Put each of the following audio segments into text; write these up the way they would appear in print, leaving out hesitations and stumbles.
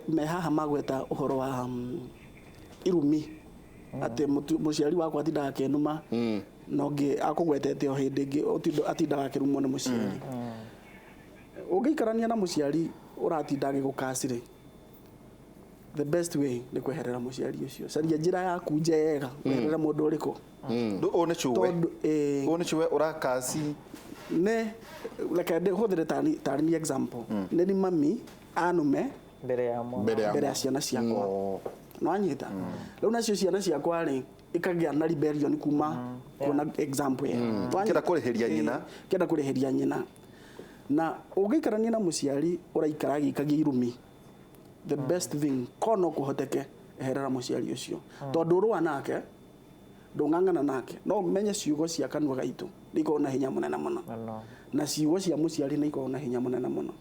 me haha magweta uhoro wa irumi ate muciari wakwa atindaga kenuma nongi akugwetete o hindi ingi atindaga akirumwo ni muciari ungiikarania na muciari uratinda agigukacire the best way ni kweherera muciari ucio caria njira yaku njega kweherera mundu uriku one chuwe urakasi ne like de hodre tani example ne ni mami anume mbere ya ciana ciakwa no anyita riu nacio ciana ciakwa ri ikagia na rebellion kuma kuona example kenda kurihiria nyina na ugiikarania na muciari uraikara gikagia irumi the best thing kono kuhoteke eherera muciari ucio tondu ruwa nake ndungangana nake no menye ciugo cia kanua gaitu niko na hinya munene muno na ciugo cia muciari niko na hinya munene muno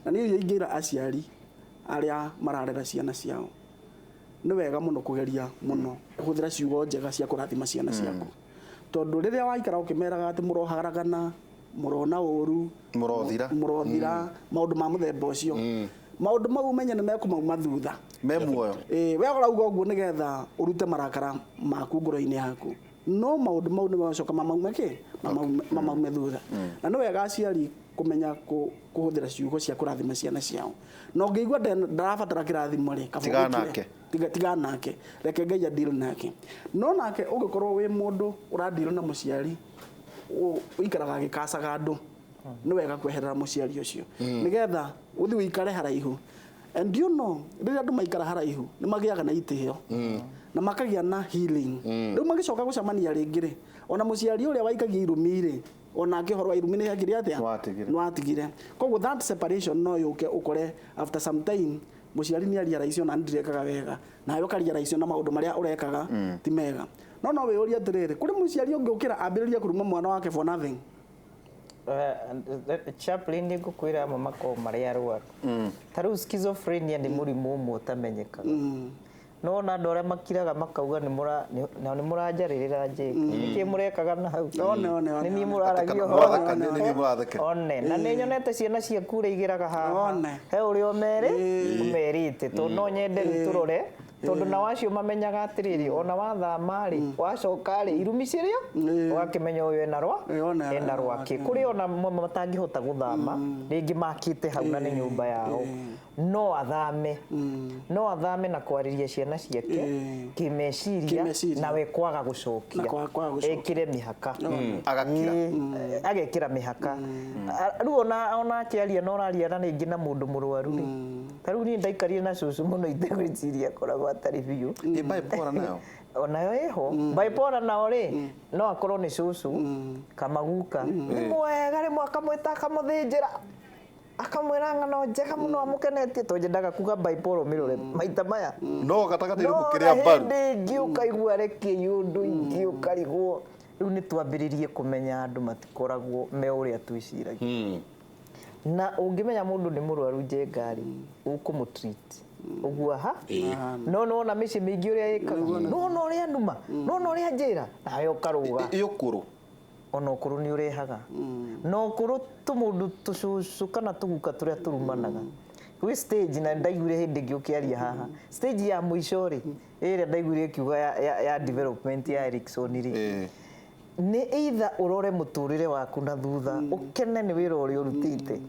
na ni ingira aciari aria mararera ciana ciao ni wega muno kugeria muno kuhuthira ciugo njega cia kurathima ciana ciaku tondu riria waikara ukimeraga ati muroharagana murona uru murothira maundu ma muthemba ucio maundu mau menye ni mekumauma thutha memuoyo we urauga uguo nigetha urute marakara maku ngoro-ini yaku no maundu mau ni macoka mamaume thutha na ni wega aciari kumenya kuhuthira ciugo cia kurathima ciana ciao no ngigua ndarabatara kirathimo ri tiga nake reke Ngai deal nake no nake ungikorwo wi mundu uradeal na muciari uikaraga gikacaga andu ni wega kweherera muciari ucio nigetha uthi uikare haraihu and you know riria andu maikara haraihu ni magiaga na itihio na makagia na healing riu magicoka gucamania ringi ri ona muciari uria waikagia irumi ri ona akihorwa irumi ni agire atia no atigire koguo that separation no yuke ukore after some time muciari ni aria raicio na ndirekaga wega na yo karia raicio na maundu maria urekaga ti mega no we uria atiriri kuri muciari ungi ukira ambiriria kuruma mwana wake for nothing chaplain ni gukwira mama ko maria ruaru taru schizophrenia ni murimu umwe utamenyekaga no na ndore makiraga makauga ni muranjaririra njeki niki murekaga na hau ni ni muraragio one na ni nyonete ciana cia kure igiraga haha he uri umerite to no nyende turore tondu na wacio mamenyaga atiriri ona wathama ri wacoka ri irumi cirio ugakimenya uyu ena rwake kuri ona matangihota guthama ringi makite hau na ni nyumba yao no athame na kwariria ciana ciake kimeciria na we kwaga gucokia ekire mihaka agekira mihaka riu ona kiaria no raria na ringi na mundu murwaru ri taru ni ndaikarie na cucu muno itegwiciria koragwo atari biu bipolar nayo onayo eho bipolar nao ri no akorwo ni cucu kamaguka ni mwega ri mwaka mwita kamuthinjira akamwira ngano njega muno amukenetie to njendaga kuga bipolar mirore maita maya no gatagati mukiria mbaru ngiuka igua reke yundu ngiuka rigwo riu ni twambiririe kumenya andu matikoragwo me uria twiciragia na ungimenya mundu ni murwaru njengari ukumutreat uguo ha no na mici mingi uria ikaga no uria nduma no uria njira nayo karuga yukuru ona ukuru ni urehaga no ukuru tumundu tucucu kana tuguka turia turumanaga kwi stage na ndaigure hindi ngiukiaria haha stage ya muico ri ire ndaigure kiuga ya development ya Erickson ri ni either urore muturire waku na thutha ukene ni wira uri urutite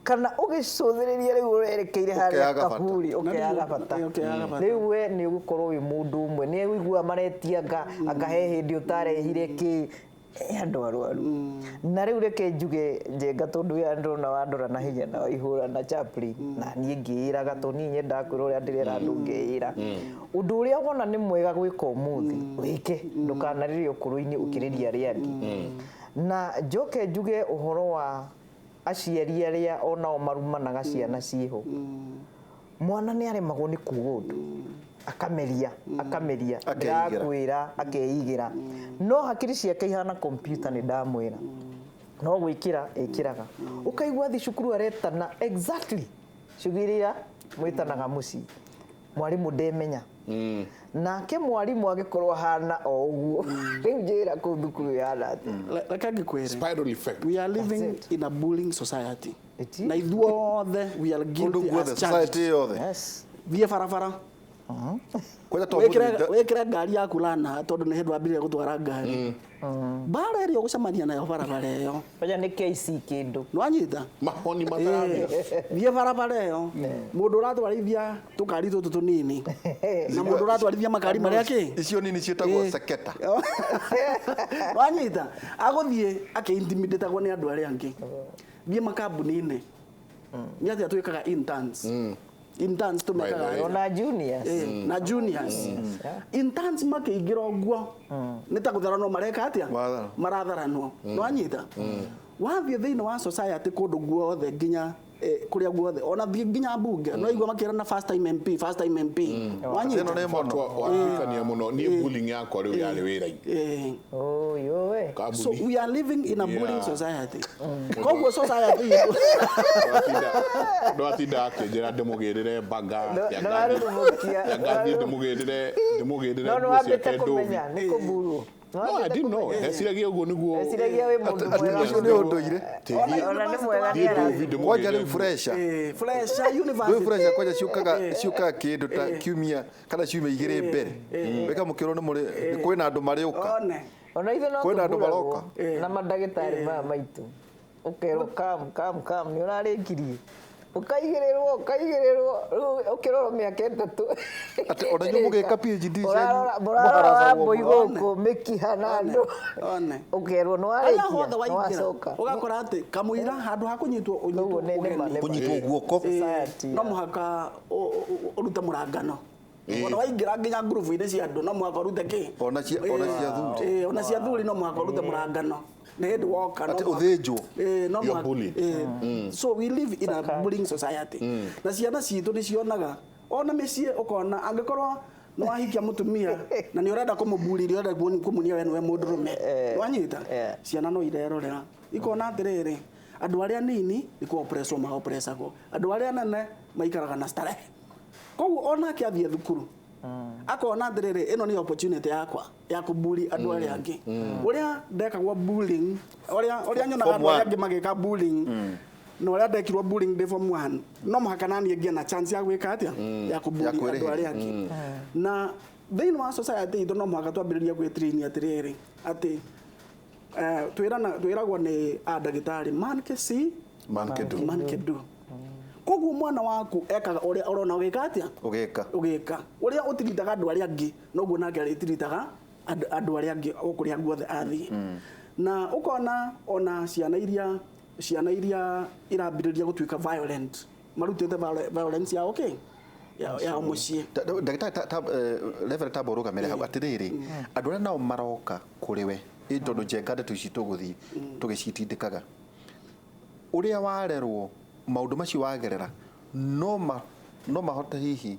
kana ugicuthiriria riu urerekeire haria kahuri ukiaga bata riu we ni ugukorwo wi mundu umwe ni wigua maretianga akahe hindi utarehire ki andu arwaru na riu reke njuge njenga tondu ya ndona wandora na hinya na ihura na chaplain na nie ngiiraga to ni nyenda kwira uria ndirera andu ngiira undu uria wona ni mwega gwika umuthi wike ndukanaririe ukuru-ini ukiriria riangi na njoke njuge uhoro wa aciari aria onao marumanaga ciana ciho mwana ni aremagwo ni kuga undu akameria ndakwira akeigira no hakiri ciake ihana computer ni ndamwira no gwikira ikiraga ukaigwa thi cukuru aretana exactly cugirira mwitanaga muci mwarimu ndemenya nake mwarimu agikorwo hana o uguo riu njira ku thukuru ya ati like spiral effect we are living in a bullying society na ithuothe we are guilty as society yothe thie barabara Kwenda to wekira ngari yaku lana tondu ni hindu ambire gutwara ngari bara ĩrĩa ũgũcemania nayo barabara ĩyo Oja nĩ KC kĩndũ nwanyita mahoni matarathia thie barabara ĩyo mũndũ ũratwarithia tũkari tũtũ tũnini na mũndũ ũratwarithia makari marĩa kĩ icio nini ciĩtagwo seketa nwanyita agũthiĩ akĩintimidatagwo nĩ andũ arĩa angĩ thie makambuni-inĩ nĩ atĩa twĩkaga interns tumekaga ona juniors na juniors interns makĩingĩra ũguo nĩ ta gũtharanwo mareka atĩa maratharanwo nwanyita wathiĩ thĩinĩ wa society kũndũ guothe nginya kuria guothe ona nginya bunge no igua makĩrana first time MP wanyita no moto wakania muno ni bullying yakwa rĩu yarĩ wĩra-inĩ yowe so we are living in a bullying society koguo society ndwatinda akĩnjĩra ndĩmũgĩrĩre banga yangathie ndĩmũgĩrĩre no wambĩte kũmenya nĩ kũburwo No, I didn't know. Esiragia ugo niguo. Esiragia we mundu mwega. Ucio nĩ ũndũire. Ona nĩ mwega nĩ ara. Kwanja rĩu fresha. Fresha university. Rĩu fresha kwanja ciũkaga kĩndũ ta kiumia kana ciumia igĩrĩ mbere. Weka mũkĩrwo nĩ mũrĩ kwĩna andũ marĩũka. Ona ithe no kwĩna andũ maroka. Na mandagĩtarĩ maya maitũ. Ũkerwo kam nĩ ũrarĩkirie. Ukaigĩrĩrwo ukirora mĩaka 3 ati ona nyumu gĩka PhD mũrarora mbũi gũkũ mĩkiha na andũ ukerwo no arĩkia ugakora ati kamũira handũ ha kũnyitwo kũnyitwo guoko no mũhaka ũrute mũrangano ona waingĩra nginya ngurubu-inĩ cia andũ no mũhaka ũrute kĩ ona cia thuri no mũhaka ũrute mũrangano need walk ati ũthĩnjwo no so we live in a bullying society na ciana citũ nĩ cionaga ona mĩciĩ ũkona angĩkorwo no wahikia mũtumia na nĩ ũrenda kũmũbuli nĩ ũrenda kũmunia we nĩwe mũndũrũme wanyita ciana no irerorera ikona atĩrĩrĩ andũ arĩa nini nĩ kũ-oppresswo ma-oppressagwo andũ arĩa nene maikaraga na starehe koguo ona akĩathiĩ thukuru akona atĩrĩrĩ ĩno nĩ opportunity yakwa ya kubuli andũ arĩa angĩ ũrĩa ndekagwo bullying ũrĩa nyonaga andũ arĩa angĩ magĩka bullying no ũrĩa ndekirwo bullying ndĩ form 1 no mũhaka naniĩ ngĩe na chance ya gwĩka atĩa ya kubuli andũ arĩa angĩ na thĩinĩ wa society itũ no mũhaka twambĩrĩrie gwĩtrain atĩrĩrĩ atĩ twĩragwo nĩ ndagĩtarĩ man can see man can do koguo mwana waku ekaga ũrĩa ũrona ũgĩka atĩa ũgĩka ũrĩa ũtiritaga andũ arĩa angĩ noguo nake arĩtiritaga andũ arĩa angĩ okũrĩa guothe athiĩ na ũkona ona ciana iria irambĩrĩria gũtuĩka violent marutĩte violence yao okay ya mũciĩ level tabo rugamire hau atĩrĩrĩ andũ arĩa nao maroka kũrĩ we tondũ njenga ndeto ici tũgũthiĩ tũgĩcitindĩkaga ũrĩa warerwo maũndũ macio wagerera no mahote hihi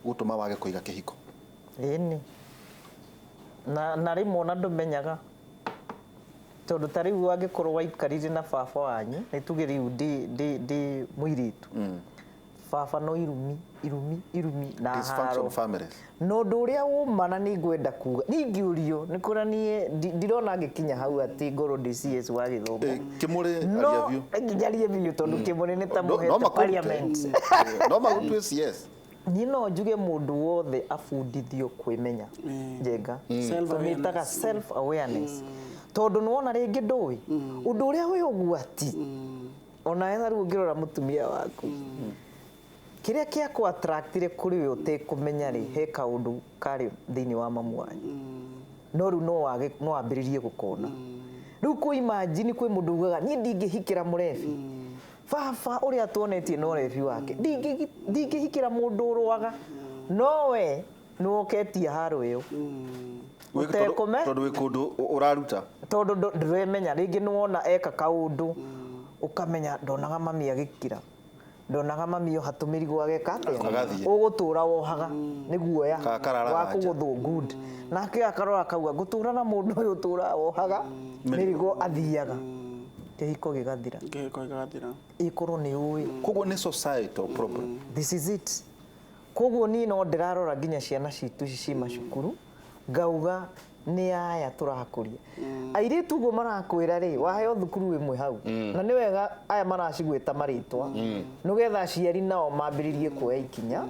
gũtũma wage kũiga kĩhiko ĩni na rĩmwe ona ndũmenyaga tondũ ta rĩu angĩkorwo waikarire na baba wanyu nĩ tuge rĩu ndĩ mũirĩtu baba no irumi na haro no ũndũ ũrĩa ũmana nĩ ngwenda kuga ningĩũrio nĩ kũra niĩ ndirona ngĩkinya hau atĩ ngorwo ndĩ CS wa gĩthomo KIMURI ariavyo nginya biũ tondũ KIMURI nĩ ta mũhete parliament no magutue CS niĩ no njuge mũndũ wothe abundithio kwĩmenya njenga tũmĩtaga self awareness tondũ nĩwona rĩngĩ ndũĩ ũndũ ũrĩa wĩ ũgwati ona wetha rĩu ũngĩrora mũtumia waku kĩrĩa kĩa kũ-attractire kũrĩ we ũtekũmenya rĩ he kaũndũ karĩ thĩinĩ wa mamu wanyu no rĩu no wambĩrĩrie gũkona rĩu kũ-imagine kwĩ mũndũ ugaga niĩ ndingĩhikĩra mũrebi baba ũrĩa tuonetie no rebi wake ndingĩhikĩra mũndũ ũrwaga no we nĩwoketie haro ĩyo tondũ wĩ kũndũ ũraruta tondũ ndũremenya rĩngĩ nĩwona eka kaũndũ ũkamenya ndonaga mami agĩkira ndonaga mami yo hatũmĩrigwo ageka atĩa ũgũtũra wohaga nĩ guoya wa kũgũthwo good nake akarora kauga ngũtũra na mũndũ ũyũ ũtũra wohaga mĩrigo athiaga kĩhiko gĩgathira ikorwo nĩ ũĩ koguo nĩ societal problem this is it koguo niĩ no ndĩrarora nginya ciana citũ ici ci macukuru ngauga ni aya turakuria airitu uguo marakwira ri waheo thukuru imwe hau na ni wega aya maracigwita maritwa nugetha aciari nao mambiririe kuoya ikinya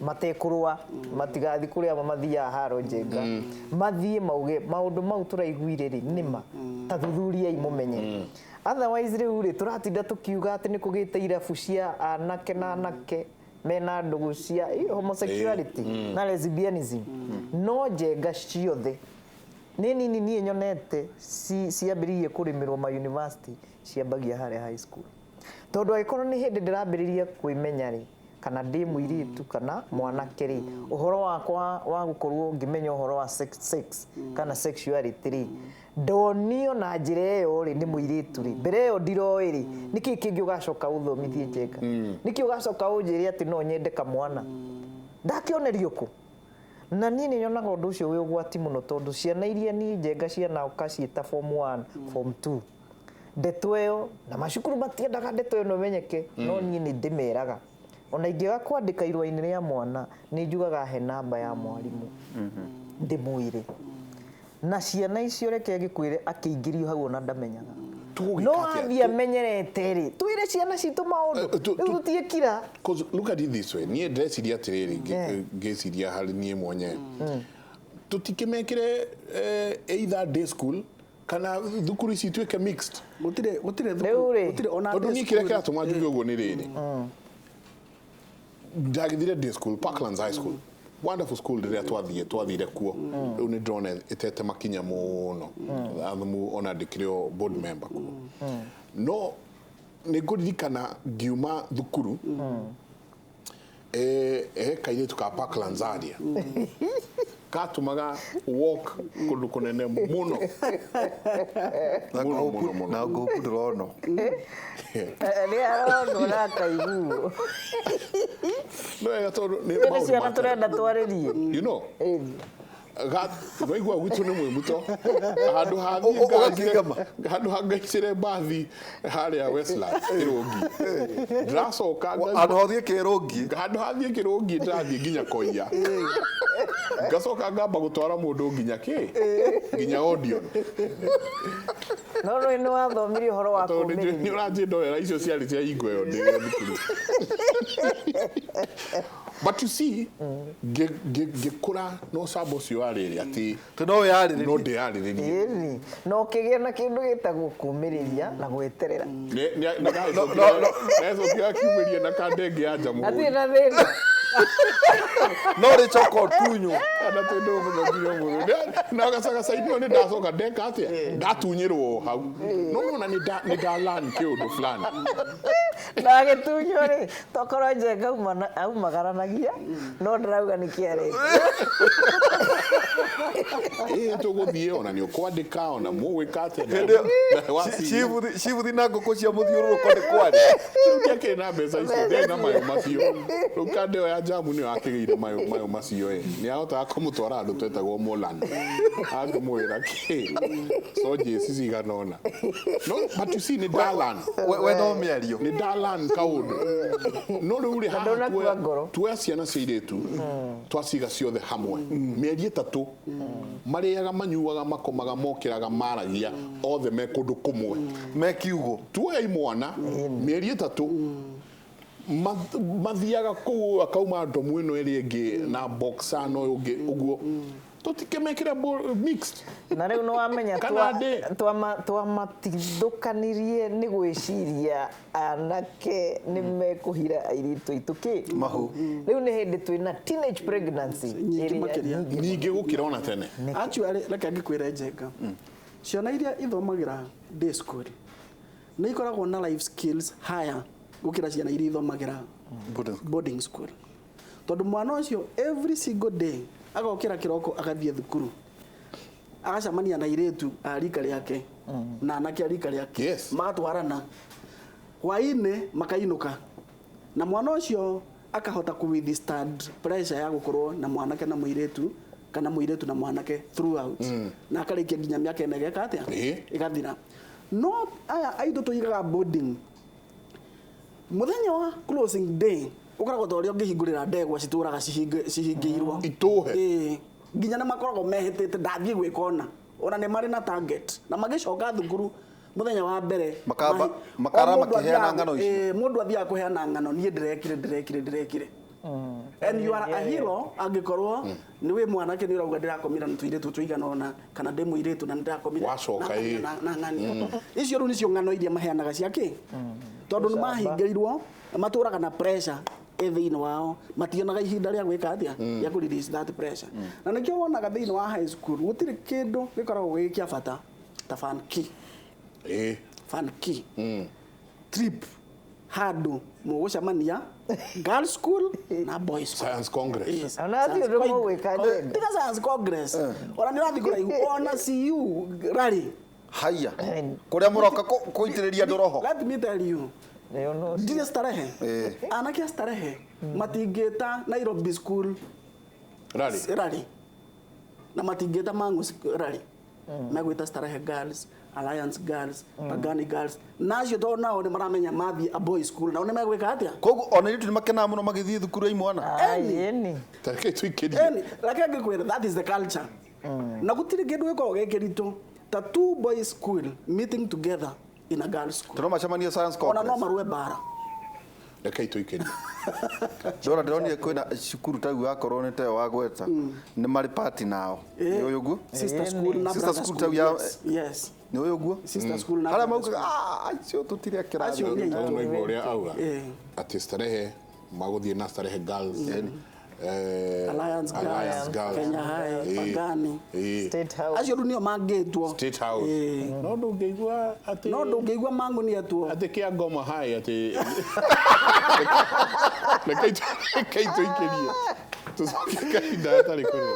matekurwa matigathi kuria mathia haro njenga mathie mauge maundu mau turaiguire ri nima ta thuthuria imumenye otherwise riu ri turatinda tukiuga ati ni kugite irabu cia anake na anake mena ndugu cia homosexuality na lesbianism no njenga ciothe nini niĩ nyonete ciambĩrĩrie kũrĩmĩrwo ma university ciambagia harĩa high school tondũ agĩkorwo nĩ hĩndĩ ndĩrambĩrĩria kwĩmenya rĩ kana ndĩ mũirĩtu kana mwanake rĩ ũhoro wakwa wa gũkorwo ngĩmenya ũhoro wa sex kana sexuality rĩ ndonio na njĩra ĩyo rĩ nĩ mũirĩtu rĩ mbere ĩyo ndiroĩ rĩ nĩkĩ kĩngĩ ũgacoka ũthomithie njenga nĩkĩ ũgacoka ũnjĩre atĩ no nyende kamwana ndakĩonerio kũ na niĩ nĩ nyonaga ũndũ ũcio wĩ ũgwati mũno tondũ ciana iria niĩ njenga ciana ũkaciĩta form 1 form 2 ndeto ĩyo na macukuru matiendaga ndeto ĩyo no menyeke no niĩ nĩ ndĩmeraga ona ingĩaga kwandĩka irũa-inĩ rĩa mwana nĩ njugaga he namba ya mwarimũ ndĩmwĩre na ciana icio reke ngĩkwĩre akĩingĩrio hau ona ndamenyaga no athiĩ amenyerete rĩ twĩre ciana citũ maũndũ rĩu tutiĩkira look at it this way niĩ ndĩreciria atĩrĩrĩ ngĩciria harĩ niĩ mwenyewe tũtikĩmekĩre either day school kana thukuru ici ituĩke mixed gũtirĩ ona tondũ niĩ kĩrĩa kĩratũma njuge ũguo nĩ rĩrĩ ndagĩthire day school Parklands High School wonderful school rĩrĩa twathire kuo rĩu nĩ ndĩrona ĩtete makinya mũno athumu ona ndĩkĩrĩ board member kuo no nĩ ngũririkana ngiuma thukuru kairĩtu ka Parklands area katumaga walk kũndũ kũnene mũno na ngũkũ ndĩrona nĩ arono na kaiguo no wega tondũ nĩ ciana tũrenda twarĩrie you know waigua gwitũ nĩ mwĩmuto handũ hangaicĩre mbathi harĩa Westland kĩrũngi ndĩracoka handũ hathiĩ kĩrũngi ndĩrathiĩ nginya Koia ngacoka ngamba gũtwara mũndũ nginya Odeon no nĩ wathomirie ũhoro wa kũũmĩrĩria nĩ ũranjĩ ndorera icio ciarĩ cia hingo ĩyo ndĩ thukuru but you see ngĩkũra no sabo cio arĩrĩ atĩ no ndĩarĩrĩrie no kĩgĩa na kĩndũ gĩtagwo kũũmĩrĩria na gwĩterera necokĩa kiumĩria na kandenge ya nja mũgũnda atirĩ na thĩna no rĩcoka tunyu kana twĩndũ mũthenya na gacagacainio nĩ ndacoka ndeka atĩa ndatunyĩrwo hau no na nĩ ndalan kĩũndũ fulani na gĩtunywo rĩ tokorwo njenga aumagaranagia no ndĩrauga nĩ kĩarĩ tũgũthiĩ ona nĩ ũkwandĩka ona mũgwĩka atĩa cibuthi na ngũkũ cia mũthiũrũrũko nĩ kwarĩ rĩu kĩrĩ na mbeca icio ndĩ na mayo macio rĩu kande ĩyo ya jamu nĩyo akĩgĩire mayo macio nĩ ahotaga kũmũtwara andũ twetagwo Molan angĩmwĩra soje cigana ona no but you see nĩ ndalan we no mĩario nĩ ndalan kaũndũ no rĩu rĩ haha tuoya ciana cia airĩtu twaciga ciothe hamwe mĩeri ĩtatũ marĩaga manyuaga makomaga mokĩraga maragia othe me kũndũ kũmwe me kiugo tuoya imwana mĩeri ĩtatũ mathiaga kũu akauma ndomu ĩno ĩrĩa ĩngĩ na boxa no ũngĩ ũguo tũtikĩmekĩre mixed na rĩu nĩ wamenya twamatithũkanirie nĩ gwĩciria anake nĩ mekũhira airĩtu aitũ mahu rĩu nĩ hĩndĩ twĩna teenage pregnancy ningĩ gũkĩra ona tene actually reke ngĩkwĩre njenga ciana iria ithomagĩra day school nĩ ikoragwo na life skills higher gũkĩra ciana iria ithomagĩra boarding school tondũ mwana ũcio every single day agokĩra kĩroko agathiĩ thukuru agacamania na airĩtu a rika rĩake na anake a rika rĩake matwarana hwaĩ-inĩ makainũka na mwana ũcio akahota withstand pressure ya gũkorwo na mwanake na mũirĩtu kana mũirĩtu na mwanake throughout na akarĩkia nginya mĩaka ĩna ĩgeka atĩa ĩgathira no aya aitũ tũigaga boarding mũthenya wa closing day ukoragwo ta ũrĩa ũngĩhingũrĩra ndegwa citũraga cihingĩirwo itũhe nginya nä makoragwo mehätä ndathiä gwä kona ona nä marä na target na magäcoka thukuru muthenya wa mbere makara makiheana ngano ici mundu athiaga kuheana ngano niä ndirekire and you are a hero angikorwo ni we mwanake ni urauga ndirakomira na tuire tuigana ona kana ndemu iretu na ndirakomira wacoka na ng'ano icio ru nicio ng'ano iria maheanaga ciake tondu ni mahingĩirwo matũraga na pressure thĩinĩ wao mationaga ihinda rĩa gwĩka atia ya ku release that pressure na nĩkĩo wonaga thĩinĩ wa high school gũtirĩ kĩndũ gĩkoragwo gĩ kĩa bata ta fan key fan key trip handũ mũgũcemania girls school na boys school science congress ona thio ndo gwĩka tiga science congress ona nĩ rathi kũraihu ona CU rally haya kuria muroka kuitĩrĩria andũ roho let me tell you ndire starehe anake starehe matingĩta Nairobi school rally na matingĩta Mangu rally megwĩta starehe girls Alliance girls Pagani girls nacio to nao nĩ maramenya mathi a boys school nao nĩ megwĩka atia koguo ona ithu nĩ makenaga mũno magĩthiĩ thukuru ya imwana eni tareke tuikirie like ngĩkwĩra that is the culture na gũtirĩ kĩndũ gĩkoragwo gĩkĩritũ ta two boys school meeting together in a girls school tũno macemania science ona congress no marue bara reke tuikirie ndona ndĩronire kwĩna cukuru ta gakorwo nĩ tayo wa gweta nĩ marĩ party nao nĩ ũyũ guo sister school na sister brother school school yes nĩ ũyũ guo sister school na harĩa maugaga acio tũtirĩ kĩrathi no igua ũrĩa auga atĩ starehe magũthiĩ na starehe girls Alliance girls Kenya High Pagani State House acio nĩo mangĩtwo State House no ndũngĩigua atĩ no ndũngĩigua Mangu nĩ atwo atĩ kĩa Ngoma High atĩ reke tuikirie tucoke kahinda atarĩ kũrĩa